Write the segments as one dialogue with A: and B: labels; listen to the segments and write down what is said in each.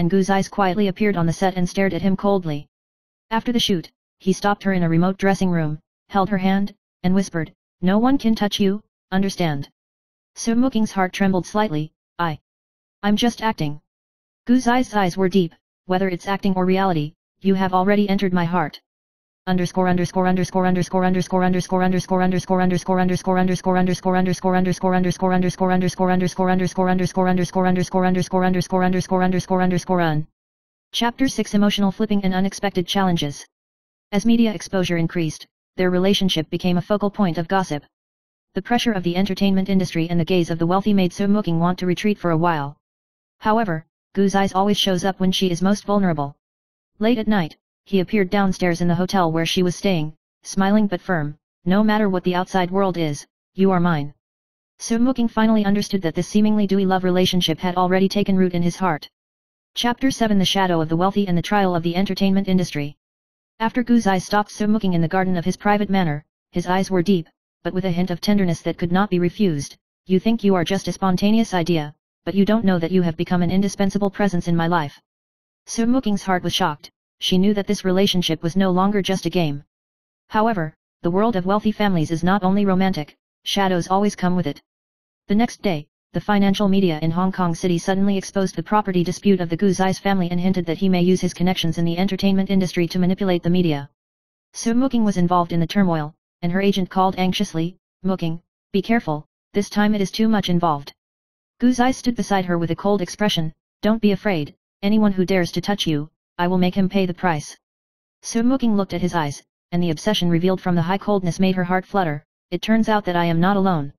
A: and Gu's eyes quietly appeared on the set and stared at him coldly. After the shoot, he stopped her in a remote dressing room, held her hand, and whispered, "No one can touch you, understand?" Soo-mooking's heart trembled slightly. I'm just acting. Gu's eyes were deep. Whether it's acting or reality, you have already entered my heart. Chapter 6 Emotional Flipping and Unexpected Challenges. As media exposure increased, their relationship became a focal point of gossip. The pressure of the entertainment industry and the gaze of the wealthy made Soo-mooking want to retreat for a while. However, Gu's eyes always shows up when she is most vulnerable. Late at night, he appeared downstairs in the hotel where she was staying, smiling but firm. "No matter what the outside world is, you are mine." Soo-mooking finally understood that this seemingly dewy love relationship had already taken root in his heart. Chapter 7 The Shadow of the Wealthy and the Trial of the Entertainment Industry. After Gu's eyes stopped Soo-mooking in the garden of his private manor, his eyes were deep, but with a hint of tenderness that could not be refused. "You think you are just a spontaneous idea, but you don't know that you have become an indispensable presence in my life." Soo-mooking's heart was shocked. She knew that this relationship was no longer just a game. However, the world of wealthy families is not only romantic, shadows always come with it. The next day, the financial media in Hong Kong City suddenly exposed the property dispute of the Gu's eyes family and hinted that he may use his connections in the entertainment industry to manipulate the media. Soo-mooking was involved in the turmoil, and her agent called anxiously, "Mooking, be careful, this time it is too much involved." Gu's eyes stood beside her with a cold expression. "Don't be afraid, anyone who dares to touch you, I will make him pay the price." Soo-mooking looked at his eyes, and the obsession revealed from the high coldness made her heart flutter. "It turns out that I am not alone."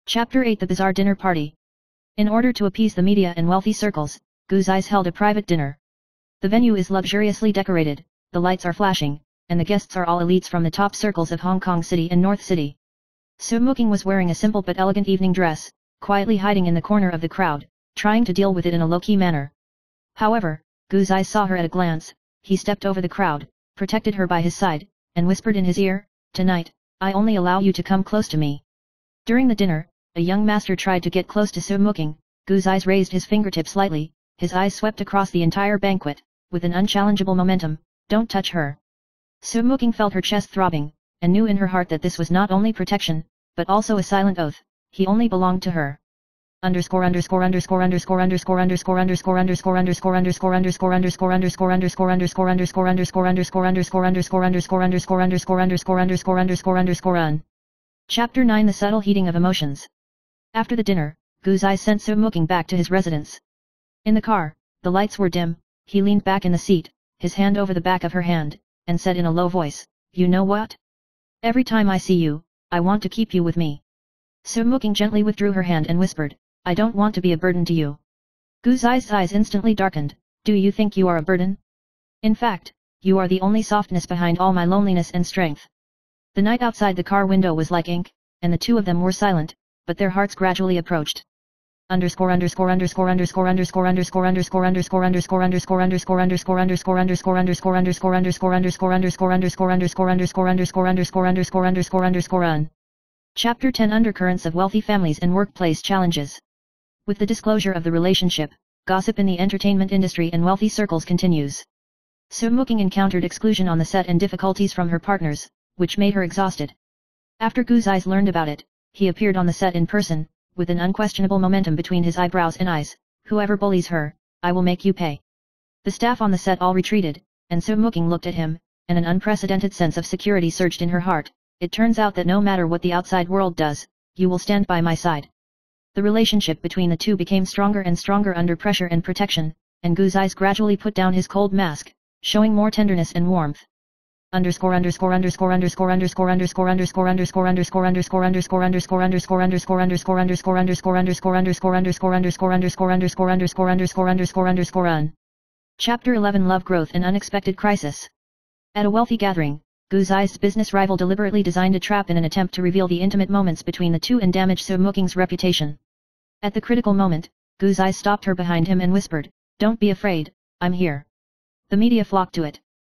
A: Chapter 8 The Bizarre Dinner Party. In order to appease the media and wealthy circles, Gu's eyes held a private dinner. The venue is luxuriously decorated, the lights are flashing, and the guests are all elites from the top circles of Hong Kong City and North City. Soo-mooking was wearing a simple but elegant evening dress, quietly hiding in the corner of the crowd, trying to deal with it in a low-key manner. However, Gu's eyes saw her at a glance. He stepped over the crowd, protected her by his side, and whispered in his ear, "Tonight, I only allow you to come close to me." During the dinner, a young master tried to get close to Soo-mooking. Gu's eyes raised his fingertips slightly, his eyes swept across the entire banquet, with an unchallengeable momentum. "Don't touch her." Soo-mooking felt her chest throbbing, and knew in her heart that this was not only protection, but also a silent oath. He only belonged to her. Chapter 9 The Subtle Heating of Emotions. After the dinner, Gu's eyes sent Soo-mooking back to his residence. In the car, the lights were dim. He leaned back in the seat, his hand over the back of her hand, and said in a low voice, "You know what? Every time I see you, I want to keep you with me." Soo-mooking gently withdrew her hand and whispered, "I don't want to be a burden to you." Gu's eyes instantly darkened. "Do you think you are a burden? In fact, you are the only softness behind all my loneliness and strength." The night outside the car window was like ink, and the two of them were silent, but their hearts gradually approached. Chapter 10 Undercurrents of Wealthy Families and Workplace Challenges. With the disclosure of the relationship, gossip in the entertainment industry and wealthy circles continues. Soo-mooking encountered exclusion on the set and difficulties from her partners, which made her exhausted. After Gu's eyes learned about it, he appeared on the set in person, with an unquestionable momentum between his eyebrows and eyes. "Whoever bullies her, I will make you pay." The staff on the set all retreated, and Soo-mooking looked at him, and an unprecedented sense of security surged in her heart. "It turns out that no matter what the outside world does, you will stand by my side." The relationship between the two became stronger and stronger under pressure and protection, and Gu's eyes gradually put down his cold mask, showing more tenderness and warmth. Chapter 11 Love Growth and Unexpected Crisis. At a wealthy gathering, Gu's eyes' business rival deliberately designed a trap in an attempt to reveal the intimate moments between the two and damage Soo-mooking's reputation. At the critical moment, Gu's eyes stopped her behind him and whispered, "Don't be afraid, I'm here." The media flocked to it,